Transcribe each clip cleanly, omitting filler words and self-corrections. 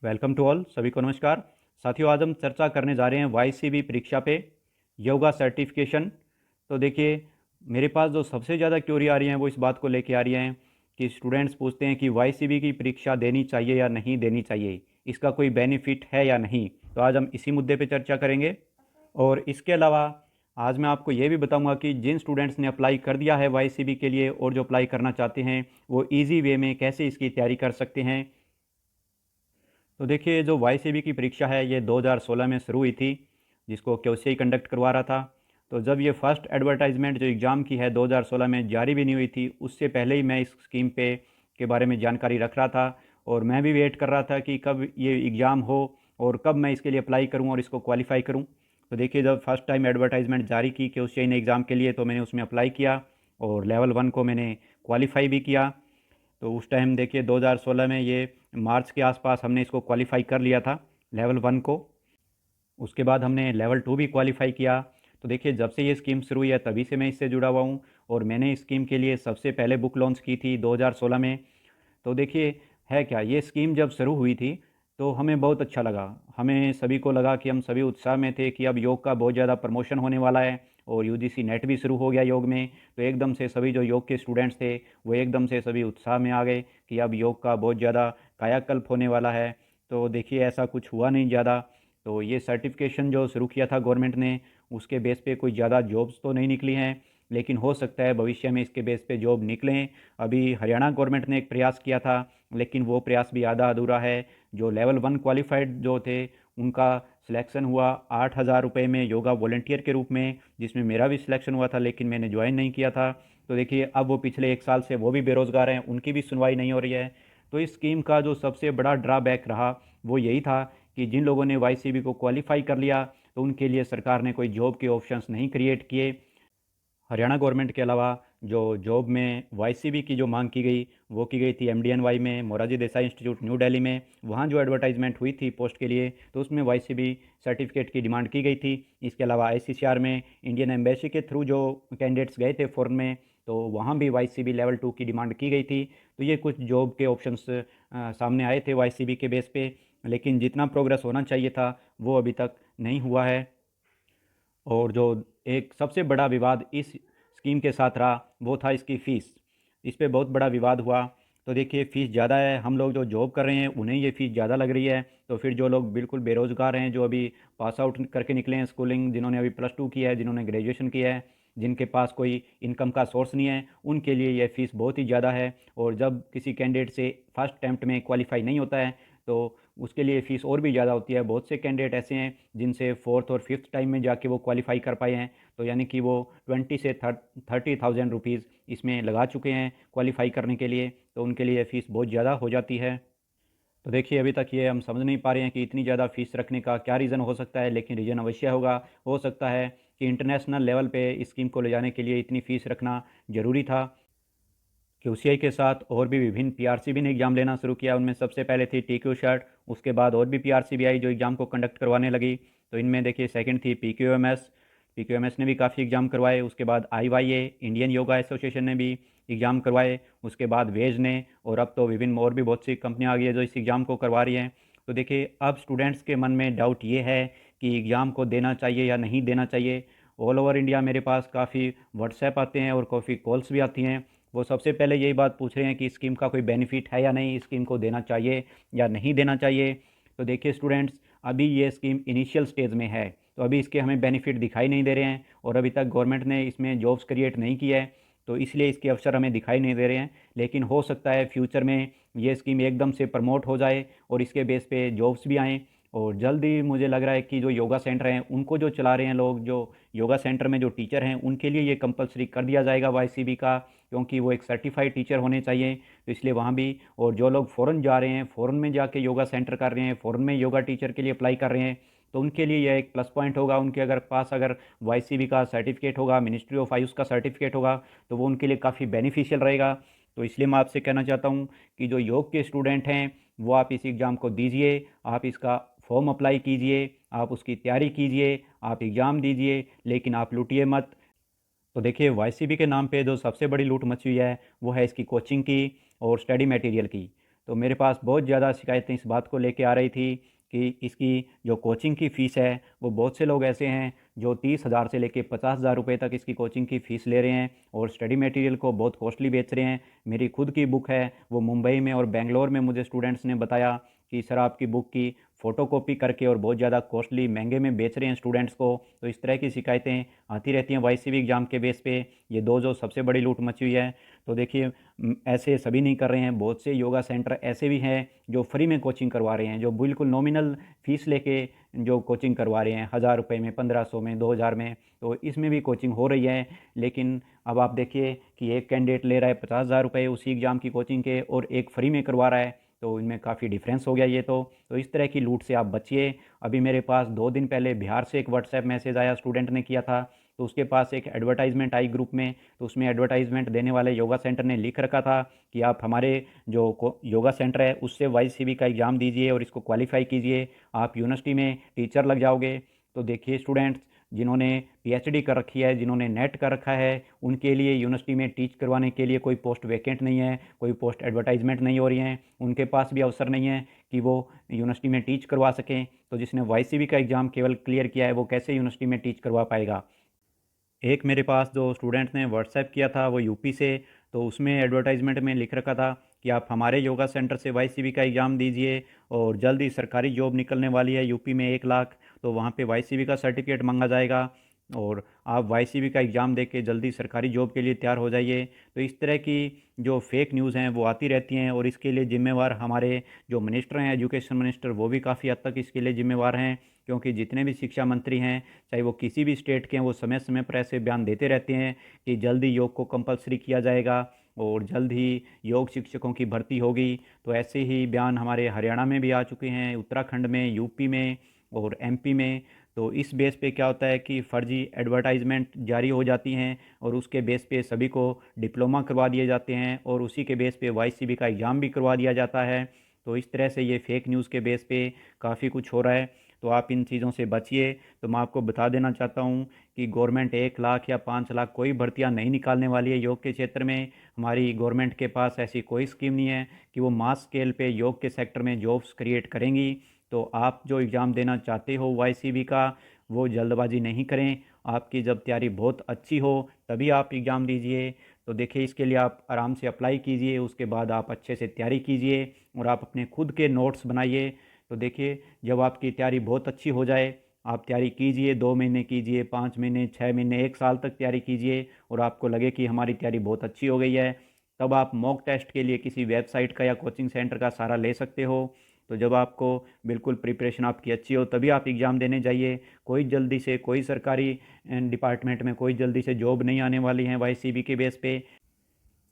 Welcome to all, सभी को नमस्कार। साथियों, आज हम चर्चा करने जा रहे हैं वाईसीबी परीक्षा पे योगा सर्टिफिकेशन। तो देखिए, मेरे पास जो सबसे ज़्यादा क्यूरी आ रही हैं वो इस बात को लेके आ रही हैं कि स्टूडेंट्स पूछते हैं कि वाईसीबी की परीक्षा देनी चाहिए या नहीं देनी चाहिए, इसका कोई बेनिफिट है या नहीं। तो आज हम इसी मुद्दे पे चर्चा करेंगे। और इसके अलावा आज मैं आपको ये भी बताऊंगा कि जिन स्टूडेंट्स ने अप्लाई कर दिया है वाईसीबी के लिए और जो अप्लाई करना चाहते हैं वो ईजी वे में कैसे इसकी तैयारी कर सकते हैं। तो देखिए, जो वाईसीबी की परीक्षा है ये 2016 में शुरू हुई थी, जिसको क्यूसीआई कंडक्ट करवा रहा था। तो जब ये फर्स्ट एडवर्टाइजमेंट जो एग्ज़ाम की है 2016 में जारी भी नहीं हुई थी, उससे पहले ही मैं इस स्कीम पे के बारे में जानकारी रख रहा था। और मैं भी वेट कर रहा था कि कब ये एग्ज़ाम हो और कब मैं इसके लिए अप्लाई करूँ और इसको क्वालिफाई करूँ। तो देखिए, जब फर्स्ट टाइम एडवर्टाइजमेंट जारी की क्यूसीआई ने एग्ज़ाम के लिए, तो मैंने उसमें अप्लाई किया और लेवल 1 को मैंने क्वालिफाई भी किया। तो उस टाइम देखिए 2016 में ये मार्च के आसपास हमने इसको क्वालिफाई कर लिया था, लेवल 1 को। उसके बाद हमने लेवल 2 भी क्वालिफाई किया। तो देखिए, जब से ये स्कीम शुरू हुई है तभी से मैं इससे जुड़ा हुआ हूँ। और मैंने इस स्कीम के लिए सबसे पहले बुक लॉन्च की थी 2016 में। तो देखिए, है क्या, ये स्कीम जब शुरू हुई थी तो हमें बहुत अच्छा लगा। हमें सभी को लगा कि हम सभी उत्साह में थे कि अब योग का बहुत ज़्यादा प्रमोशन होने वाला है और यूजीसी नेट भी शुरू हो गया योग में। तो एकदम से सभी जो योग के स्टूडेंट्स थे वो एकदम से सभी उत्साह में आ गए कि अब योग का बहुत ज़्यादा कायाकल्प होने वाला है। तो देखिए, ऐसा कुछ हुआ नहीं ज़्यादा। तो ये सर्टिफिकेशन जो शुरू किया था गवर्नमेंट ने, उसके बेस पे कोई ज़्यादा जॉब्स तो नहीं निकली हैं, लेकिन हो सकता है भविष्य में इसके बेस पे जॉब निकलें। अभी हरियाणा गवर्नमेंट ने एक प्रयास किया था, लेकिन वो प्रयास भी आधा अधूरा है। जो लेवल 1 क्वालिफाइड जो थे उनका सिलेक्शन हुआ 8,000 रुपये में योगा वॉलेंटियर के रूप में, जिसमें मेरा भी सिलेक्शन हुआ था, लेकिन मैंने ज्वाइन नहीं किया था। तो देखिए, अब वो पिछले 1 साल से वो भी बेरोज़गार हैं, उनकी भी सुनवाई नहीं हो रही है। तो इस स्कीम का जो सबसे बड़ा ड्रॉबैक रहा वो यही था कि जिन लोगों ने वाईसीबी को क्वालिफाई कर लिया तो उनके लिए सरकार ने कोई जॉब के ऑप्शंस नहीं क्रिएट किए। हरियाणा गवर्नमेंट के अलावा जो जॉब में वाईसीबी की जो मांग की गई वो की गई थी एमडीएनवाई में, मोरारजी देसाई इंस्टीट्यूट न्यू दिल्ली में। वहाँ जो एडवर्टाइजमेंट हुई थी पोस्ट के लिए तो उसमें वाईसीबी सर्टिफिकेट की डिमांड की गई थी। इसके अलावा आईसीसीआर में इंडियन एम्बेसी के थ्रू जो कैंडिडेट्स गए थे फॉरेन में, तो वहाँ भी वाईसीबी लेवल 2 की डिमांड की गई थी। तो ये कुछ जॉब के ऑप्शंस सामने आए थे वाईसीबी के बेस पे, लेकिन जितना प्रोग्रेस होना चाहिए था वो अभी तक नहीं हुआ है। और जो एक सबसे बड़ा विवाद इस स्कीम के साथ रहा वो था इसकी फ़ीस। इस पे बहुत बड़ा विवाद हुआ। तो देखिए, फ़ीस ज़्यादा है, हम लोग जो जॉब कर रहे हैं उन्हें ये फ़ीस ज़्यादा लग रही है। तो फिर जो लोग बिल्कुल बेरोज़गार हैं, जो अभी पास आउट करके निकले हैं स्कूलिंग, जिन्होंने अभी +2 किया है, जिन्होंने ग्रेजुएशन किया है, जिनके पास कोई इनकम का सोर्स नहीं है, उनके लिए ये फ़ीस बहुत ही ज़्यादा है। और जब किसी कैंडिडेट से फर्स्ट अटैम्प्ट में क्वालिफाई नहीं होता है तो उसके लिए फ़ीस और भी ज़्यादा होती है। बहुत से कैंडिडेट ऐसे हैं जिनसे फोर्थ और फिफ्थ टाइम में जाके वो क्वालिफाई कर पाए हैं। तो यानी कि वो 20 से 30,000 रुपीज़ इसमें लगा चुके हैं क्वालिफाई करने के लिए। तो उनके लिए फ़ीस बहुत ज़्यादा हो जाती है। तो देखिए, अभी तक ये हम समझ नहीं पा रहे हैं कि इतनी ज़्यादा फ़ीस रखने का क्या रीज़न हो सकता है, लेकिन रीज़न अवश्य होगा। हो सकता है कि इंटरनेशनल लेवल पे इस स्कीम को ले जाने के लिए इतनी फ़ीस रखना ज़रूरी था। क्यूसीआई के साथ और भी विभिन्न पीआरसीबी ने एग्ज़ाम लेना शुरू किया। उनमें सबसे पहले थी टीक्यू शर्ट, उसके बाद और भी पीआरसीबी आई जो एग्ज़ाम को कंडक्ट करवाने लगी। तो इनमें देखिए, सेकंड थी पीक्यूएमएस। पीक्यूएमएस ने भी काफ़ी एग्ज़ाम करवाए। उसके बाद आईवाईए, इंडियन योगा एसोसिएशन ने भी एग्ज़ाम करवाए। उसके बाद वेज ने, और अब तो विभिन्न और भी बहुत सी कंपनियाँ आ गई है जो इस एग्ज़ाम को करवा रही हैं। तो देखिए, अब स्टूडेंट्स के मन में डाउट ये है कि एग्ज़ाम को देना चाहिए या नहीं देना चाहिए। ऑल ओवर इंडिया मेरे पास काफ़ी व्हाट्सएप आते हैं और काफ़ी कॉल्स भी आती हैं। वो सबसे पहले यही बात पूछ रहे हैं कि स्कीम का कोई बेनिफिट है या नहीं, स्कीम को देना चाहिए या नहीं देना चाहिए। तो देखिए स्टूडेंट्स, अभी ये स्कीम इनिशियल स्टेज में है, तो अभी इसके हमें बेनिफिट दिखाई नहीं दे रहे हैं और अभी तक गवर्नमेंट ने इसमें जॉब्स क्रिएट नहीं की है। तो इसलिए इसके अवसर हमें दिखाई नहीं दे रहे हैं। लेकिन हो सकता है फ्यूचर में ये स्कीम एकदम से प्रमोट हो जाए और इसके बेस पे जॉब्स भी आएँ। और जल्द ही मुझे लग रहा है कि जो योगा सेंटर हैं उनको जो चला रहे हैं लोग, जो योगा सेंटर में जो टीचर हैं, उनके लिए ये कंपलसरी कर दिया जाएगा वाईसीबी का, क्योंकि वो एक सर्टिफाइड टीचर होने चाहिए। तो इसलिए वहाँ भी, और जो लोग फ़ॉरेन जा रहे हैं, फ़ॉरेन में जाके योगा सेंटर कर रहे हैं, फ़ॉरेन में योगा टीचर के लिए अप्लाई कर रहे हैं, तो उनके लिए यह एक प्लस पॉइंट होगा। उनके अगर पास अगर वाईसीबी का सर्टिफिकेट होगा, मिनिस्ट्री ऑफ आयुष का सर्टिफिकेट होगा, तो वो उनके लिए काफ़ी बेनिफिशियल रहेगा। तो इसलिए मैं आपसे कहना चाहता हूँ कि जो योग के स्टूडेंट हैं वो आप इस एग्ज़ाम को दीजिए, आप इसका फॉर्म अप्लाई कीजिए, आप उसकी तैयारी कीजिए, आप एग्ज़ाम दीजिए, लेकिन आप लूटिए मत। तो देखिए, वाईसीबी के नाम पे जो सबसे बड़ी लूट मची हुई है वो है इसकी कोचिंग की और स्टडी मटेरियल की। तो मेरे पास बहुत ज़्यादा शिकायतें इस बात को लेके आ रही थी कि इसकी जो कोचिंग की फ़ीस है वो बहुत से लोग ऐसे हैं जो 30,000 से लेके 50,000 रुपये तक इसकी कोचिंग की फ़ीस ले रहे हैं और स्टडी मटेरियल को बहुत कॉस्टली बेच रहे हैं। मेरी खुद की बुक है, वो मुंबई में और बेंगलोर में मुझे स्टूडेंट्स ने बताया कि सर आपकी बुक की फ़ोटोकॉपी करके और बहुत ज़्यादा कॉस्टली महंगे में बेच रहे हैं स्टूडेंट्स को। तो इस तरह की शिकायतें आती रहती हैं वाईसीबी एग्ज़ाम के बेस पे। ये दो जो सबसे बड़ी लूट मची हुई है। तो देखिए ऐसे सभी नहीं कर रहे हैं, बहुत से योगा सेंटर ऐसे भी हैं जो फ्री में कोचिंग करवा रहे हैं, जो बिल्कुल नॉमिनल फ़ीस लेके जो कोचिंग करवा रहे हैं 1,000 रुपये में, 1,500 में, 2,000 में। तो इसमें भी कोचिंग हो रही है। लेकिन अब आप देखिए कि एक कैंडिडेट ले रहा है 50,000 रुपये उसी एग्ज़ाम की कोचिंग के और एक फ्री में करवा रहा है। तो इनमें काफ़ी डिफरेंस हो गया ये तो इस तरह की लूट से आप बचिए। अभी मेरे पास 2 दिन पहले बिहार से एक व्हाट्सएप मैसेज आया, स्टूडेंट ने किया था। तो उसके पास एक एडवर्टाइजमेंट आई ग्रुप में, तो उसमें एडवर्टाइजमेंट देने वाले योगा सेंटर ने लिख रखा था कि आप हमारे जो योगा सेंटर है उससे वाईसीबी का एग्ज़ाम दीजिए और इसको क्वालिफाई कीजिए, आप यूनिवर्सिटी में टीचर लग जाओगे। तो देखिए स्टूडेंट्स जिन्होंने पीएचडी कर रखी है, जिन्होंने नेट कर रखा है, उनके लिए यूनिवर्सिटी में टीच करवाने के लिए कोई पोस्ट वैकेंट नहीं है, कोई पोस्ट एडवर्टाइजमेंट नहीं हो रही हैं, उनके पास भी अवसर नहीं है कि वो यूनिवर्सिटी में टीच करवा सकें। तो जिसने वाईसीबी का एग्ज़ाम केवल क्लियर किया है वो कैसे यूनिवर्सिटी में टीच करवा पाएगा। एक मेरे पास जो स्टूडेंट ने व्हाट्सएप किया था वो यूपी से, तो उसमें एडवर्टाइजमेंट में लिख रखा था कि आप हमारे योगा सेंटर से वाईसीबी का एग्ज़ाम दीजिए और जल्द ही सरकारी जॉब निकलने वाली है यूपी में 1 लाख, तो वहाँ पे वाईसीबी का सर्टिफिकेट मांगा जाएगा और आप वाईसीबी का एग्ज़ाम दे के जल्दी सरकारी जॉब के लिए तैयार हो जाइए। तो इस तरह की जो फेक न्यूज़ हैं वो आती रहती हैं और इसके लिए ज़िम्मेवार हमारे जो मिनिस्टर हैं, एजुकेशन मिनिस्टर, वो भी काफ़ी हद तक इसके लिए ज़िम्मेवार हैं। क्योंकि जितने भी शिक्षा मंत्री हैं, चाहे वो किसी भी स्टेट के हैं, वो समय समय पर ऐसे बयान देते रहते हैं कि जल्द ही योग को कंपलसरी किया जाएगा और जल्द ही योग शिक्षकों की भर्ती होगी। तो ऐसे ही बयान हमारे हरियाणा में भी आ चुके हैं, उत्तराखंड में, यूपी में और एमपी में। तो इस बेस पे क्या होता है कि फ़र्जी एडवर्टाइजमेंट जारी हो जाती हैं और उसके बेस पे सभी को डिप्लोमा करवा दिए जाते हैं और उसी के बेस पे वाईसीबी का एग्ज़ाम भी करवा दिया जाता है। तो इस तरह से ये फेक न्यूज़ के बेस पे काफ़ी कुछ हो रहा है। तो आप इन चीज़ों से बचिए। तो मैं आपको बता देना चाहता हूँ कि गवर्नमेंट 1 लाख या 5 लाख कोई भर्तियाँ नहीं निकालने वाली है योग के क्षेत्र में। हमारी गवर्नमेंट के पास ऐसी कोई स्कीम नहीं है कि वो मास स्केल पे योग के सेक्टर में जॉब्स क्रिएट करेंगी। तो आप जो एग्ज़ाम देना चाहते हो वाईसीबी का, वो जल्दबाजी नहीं करें। आपकी जब तैयारी बहुत अच्छी हो तभी आप एग्ज़ाम दीजिए। तो देखिए इसके लिए आप आराम से अप्लाई कीजिए, उसके बाद आप अच्छे से तैयारी कीजिए और आप अपने खुद के नोट्स बनाइए। तो देखिए जब आपकी तैयारी बहुत अच्छी हो जाए, आप तैयारी कीजिए, 2 महीने कीजिए, 5 महीने, 6 महीने, 1 साल तक तैयारी कीजिए और आपको लगे कि हमारी तैयारी बहुत अच्छी हो गई है, तब आप मॉक टेस्ट के लिए किसी वेबसाइट का या कोचिंग सेंटर का सहारा ले सकते हो। तो जब आपको बिल्कुल प्रिपरेशन आपकी अच्छी हो तभी आप एग्ज़ाम देने जाइए। कोई जल्दी से कोई सरकारी डिपार्टमेंट में कोई जल्दी से जॉब नहीं आने वाली है वाईसीबी के बेस पे।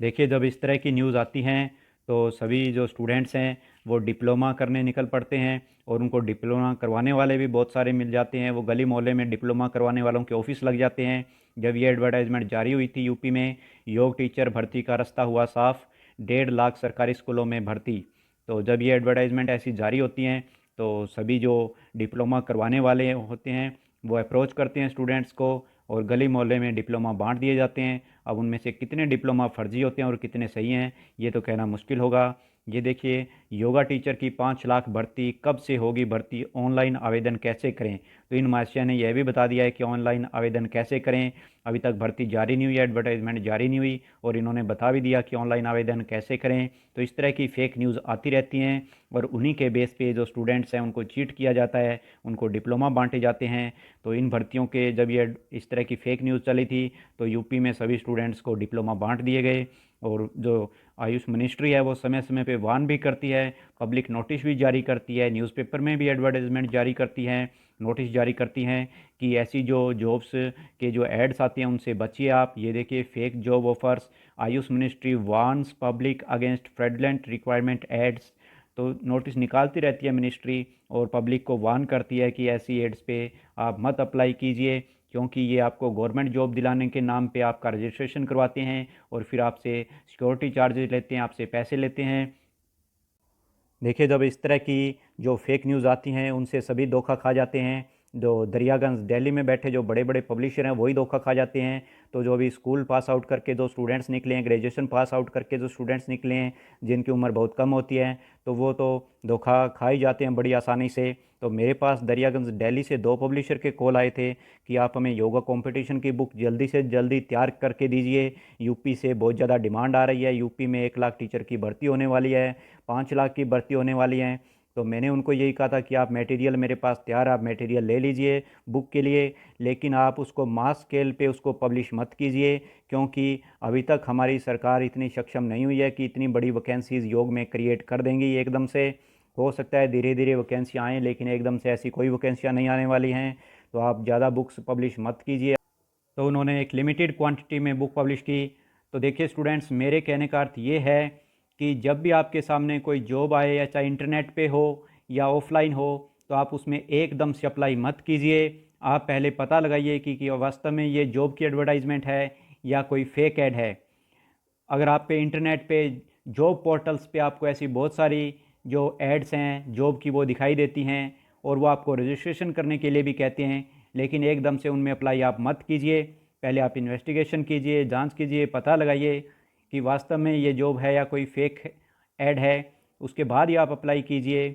देखिए जब इस तरह की न्यूज़ आती हैं तो सभी जो स्टूडेंट्स हैं वो डिप्लोमा करने निकल पड़ते हैं और उनको डिप्लोमा करवाने वाले भी बहुत सारे मिल जाते हैं। वो गली मोहल्ले में डिप्लोमा करवाने वालों के ऑफिस लग जाते हैं। जब ये एडवर्टाइजमेंट जारी हुई थी यूपी में, योग टीचर भर्ती का रास्ता हुआ साफ, 1.5 लाख सरकारी स्कूलों में भर्ती। तो जब ये एडवर्टाइजमेंट ऐसी जारी होती हैं तो सभी जो डिप्लोमा करवाने वाले होते हैं वो अप्रोच करते हैं स्टूडेंट्स को और गली मोहल्ले में डिप्लोमा बांट दिए जाते हैं। अब उनमें से कितने डिप्लोमा फर्जी होते हैं और कितने सही हैं ये तो कहना मुश्किल होगा। ये देखिए योगा टीचर की 5 लाख भर्ती कब से होगी भर्ती, ऑनलाइन आवेदन कैसे करें। तो इन महाशय ने यह भी बता दिया है कि ऑनलाइन आवेदन कैसे करें। अभी तक भर्ती जारी नहीं हुई, एडवर्टाइजमेंट जारी नहीं हुई और इन्होंने बता भी दिया कि ऑनलाइन आवेदन कैसे करें। तो इस तरह की फ़ेक न्यूज़ आती रहती हैं और उन्हीं के बेस पे जो स्टूडेंट्स हैं उनको चीट किया जाता है, उनको डिप्लोमा बांटे जाते हैं। तो इन भर्तियों के जब ये इस तरह की फ़ेक न्यूज़ चली थी तो यूपी में सभी स्टूडेंट्स को डिप्लोमा बांट दिए गए और जो आयुष मिनिस्ट्री है वो समय समय पे वार्न भी करती है, पब्लिक नोटिस भी जारी करती है, न्यूज़पेपर में भी एडवर्टाइजमेंट जारी करती हैं, नोटिस जारी करती हैं कि ऐसी जो जॉब्स के जो एड्स आते हैं उनसे बचिए आप। ये देखिए fake job offers, Ayush ministry warns public against fraudulent requirement ads. तो नोटिस निकालती रहती है मिनिस्ट्री और पब्लिक को वार्न करती है कि ऐसी एड्स पे आप मत अप्लाई कीजिए क्योंकि ये आपको गवर्नमेंट जॉब दिलाने के नाम पे आपका रजिस्ट्रेशन करवाते हैं और फिर आपसे सिक्योरिटी चार्जेस लेते हैं, आपसे पैसे लेते हैं। देखिए जब इस तरह की जो फेक न्यूज़ आती हैं उनसे सभी धोखा खा जाते हैं। जो दरियागंज दिल्ली में बैठे जो बड़े बड़े पब्लिशर हैं वही धोखा खा जाते हैं। तो जो अभी स्कूल पास आउट करके जो स्टूडेंट्स निकले हैं, ग्रेजुएशन पास आउट करके जो स्टूडेंट्स निकले हैं, जिनकी उम्र बहुत कम होती है, तो वो तो धोखा खा ही जाते हैं बड़ी आसानी से। तो मेरे पास दरियागंज दिल्ली से 2 पब्लिशर के कॉल आए थे कि आप हमें योगा कंपटीशन की बुक जल्दी से जल्दी तैयार करके दीजिए, यूपी से बहुत ज़्यादा डिमांड आ रही है, यूपी में 1 लाख टीचर की भर्ती होने वाली है, 5 लाख की भर्ती होने वाली है। तो मैंने उनको यही कहा था कि आप मटेरियल मेरे पास तैयार, आप मटेरियल ले लीजिए बुक के लिए, लेकिन आप उसको मास स्केल पे उसको पब्लिश मत कीजिए, क्योंकि अभी तक हमारी सरकार इतनी सक्षम नहीं हुई है कि इतनी बड़ी वैकेंसीज़ योग में क्रिएट कर देंगी एकदम से। हो सकता है धीरे धीरे वैकेंसियाँ आएँ, लेकिन एकदम से ऐसी कोई वैकेंसियाँ नहीं आने वाली हैं। तो आप ज़्यादा बुक्स पब्लिश मत कीजिए। तो उन्होंने एक लिमिटेड क्वांटिटी में बुक पब्लिश की। तो देखिए स्टूडेंट्स, मेरे कहने का अर्थ ये है कि जब भी आपके सामने कोई जॉब आए, या चाहे इंटरनेट पे हो या ऑफलाइन हो, तो आप उसमें एकदम से अप्लाई मत कीजिए। आप पहले पता लगाइए कि वास्तव में ये जॉब की एडवर्टाइजमेंट है या कोई फेक ऐड है। अगर आप पे इंटरनेट पे जॉब पोर्टल्स पे आपको ऐसी बहुत सारी जो एड्स हैं जॉब की वो दिखाई देती हैं, और वो आपको रजिस्ट्रेशन करने के लिए भी कहते हैं, लेकिन एकदम से उनमें अप्लाई आप मत कीजिए। पहले आप इन्वेस्टिगेशन कीजिए, जांच कीजिए, पता लगाइए कि वास्तव में ये जॉब है या कोई फेक ऐड है, उसके बाद ही आप अप्लाई कीजिए।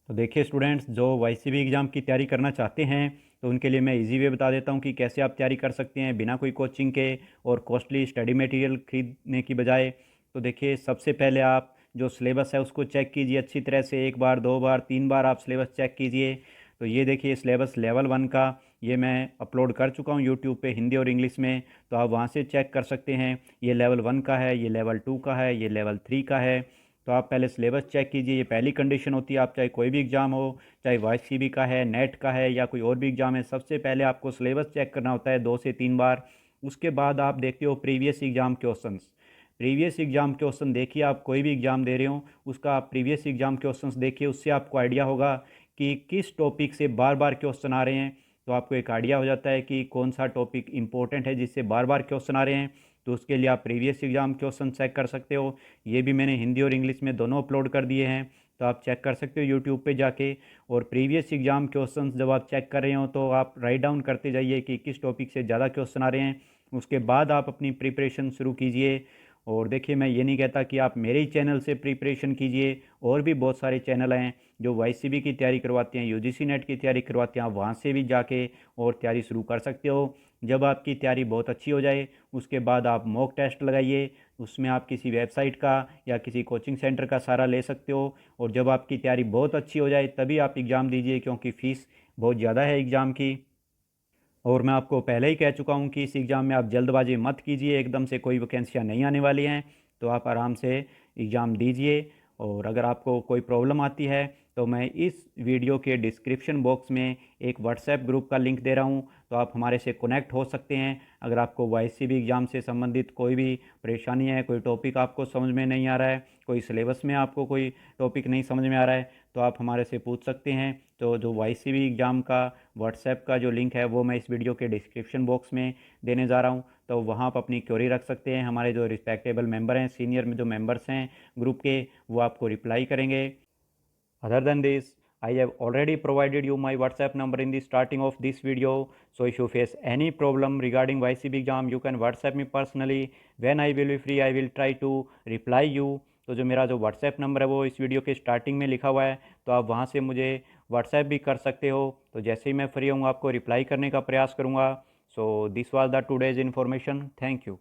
तो देखिए स्टूडेंट्स, जो वाईसीबी एग्ज़ाम की तैयारी करना चाहते हैं, तो उनके लिए मैं इजी वे बता देता हूं कि कैसे आप तैयारी कर सकते हैं बिना कोई कोचिंग के और कॉस्टली स्टडी मटेरियल खरीदने की बजाय। तो देखिए, सबसे पहले आप जो सिलेबस है उसको चेक कीजिए अच्छी तरह से, 1 बार 2 बार 3 बार आप सिलेबस चेक कीजिए। तो ये देखिए सिलेबस लेवल 1 का ये मैं अपलोड कर चुका हूँ यूट्यूब पे हिंदी और इंग्लिश में, तो आप वहाँ से चेक कर सकते हैं। ये लेवल 1 का है, ये लेवल 2 का है, ये लेवल 3 का है। तो आप पहले सिलेबस चेक कीजिए, ये पहली कंडीशन होती है। आप चाहे कोई भी एग्ज़ाम हो, चाहे वाईसीबी का है, नेट का है, या कोई और भी एग्ज़ाम है, सबसे पहले आपको सिलेबस चेक करना होता है 2 से 3 बार। उसके बाद आप देखते हो previous exam questions. Previous exam question देखिए, आप कोई भी एग्ज़ाम दे रहे हो उसका आप प्रीवियस एग्ज़ाम क्वेश्चंस देखिए, उससे आपको आइडिया होगा कि किस टॉपिक से बार बार क्वेश्चन आ रहे हैं। तो आपको एक आइडिया हो जाता है कि कौन सा टॉपिक इंपॉर्टेंट है जिससे बार बार क्वेश्चन आ रहे हैं। तो उसके लिए आप प्रीवियस एग्ज़ाम क्वेश्चन चेक कर सकते हो। ये भी मैंने हिंदी और इंग्लिश में दोनों अपलोड कर दिए हैं, तो आप चेक कर सकते हो यूट्यूब पे जाके। और प्रीवियस एग्ज़ाम क्वेश्चंस जब आप चेक कर रहे हो तो आप राइट डाउन करते जाइए कि किस टॉपिक से ज़्यादा क्वेश्चन आ रहे हैं। उसके बाद आप अपनी प्रिपरेशन शुरू कीजिए। और देखिए, मैं ये नहीं कहता कि आप मेरे ही चैनल से प्रिपरेशन कीजिए, और भी बहुत सारे चैनल हैं जो वाईसीबी की तैयारी करवाते हैं, यूजीसी नेट की तैयारी करवाते हैं, आप वहाँ से भी जाके और तैयारी शुरू कर सकते हो। जब आपकी तैयारी बहुत अच्छी हो जाए, उसके बाद आप मॉक टेस्ट लगाइए। उसमें आप किसी वेबसाइट का या किसी कोचिंग सेंटर का सहारा ले सकते हो। और जब आपकी तैयारी बहुत अच्छी हो जाए तभी आप एग्ज़ाम दीजिए, क्योंकि फ़ीस बहुत ज़्यादा है एग्ज़ाम की। और मैं आपको पहले ही कह चुका हूँ कि इस एग्ज़ाम में आप जल्दबाजी मत कीजिए, एकदम से कोई वैकेंसियाँ नहीं आने वाली हैं। तो आप आराम से एग्ज़ाम दीजिए। और अगर आपको कोई प्रॉब्लम आती है तो मैं इस वीडियो के डिस्क्रिप्शन बॉक्स में एक व्हाट्सएप ग्रुप का लिंक दे रहा हूँ, तो आप हमारे से कनेक्ट हो सकते हैं। अगर आपको वाईसीबी एग्ज़ाम से संबंधित कोई भी परेशानी है, कोई टॉपिक आपको समझ में नहीं आ रहा है, कोई सिलेबस में आपको कोई टॉपिक नहीं समझ में आ रहा है, तो आप हमारे से पूछ सकते हैं। तो जो वाईसीबी एग्ज़ाम का व्हाट्सएप का जो लिंक है वो मैं इस वीडियो के डिस्क्रिप्शन बॉक्स में देने जा रहा हूँ, तो वहाँ आप अपनी क्वेरी रख सकते हैं। हमारे जो रिस्पेक्टेबल मेंबर हैं, सीनियर में जो मेंबर्स हैं ग्रुप के, वो आपको रिप्लाई करेंगे। Other than this, I have already provided you my WhatsApp number in the starting of this video. So if you face any problem regarding YCB exam, you can WhatsApp me personally. When I will be free, I will try to reply you. तो जो मेरा जो WhatsApp number है वो इस video के starting में लिखा हुआ है, तो आप वहाँ से मुझे WhatsApp भी कर सकते हो। तो जैसे ही मैं फ्री हूँ आपको रिप्लाई करने का प्रयास करूँगा। So this was the today's information. Thank you.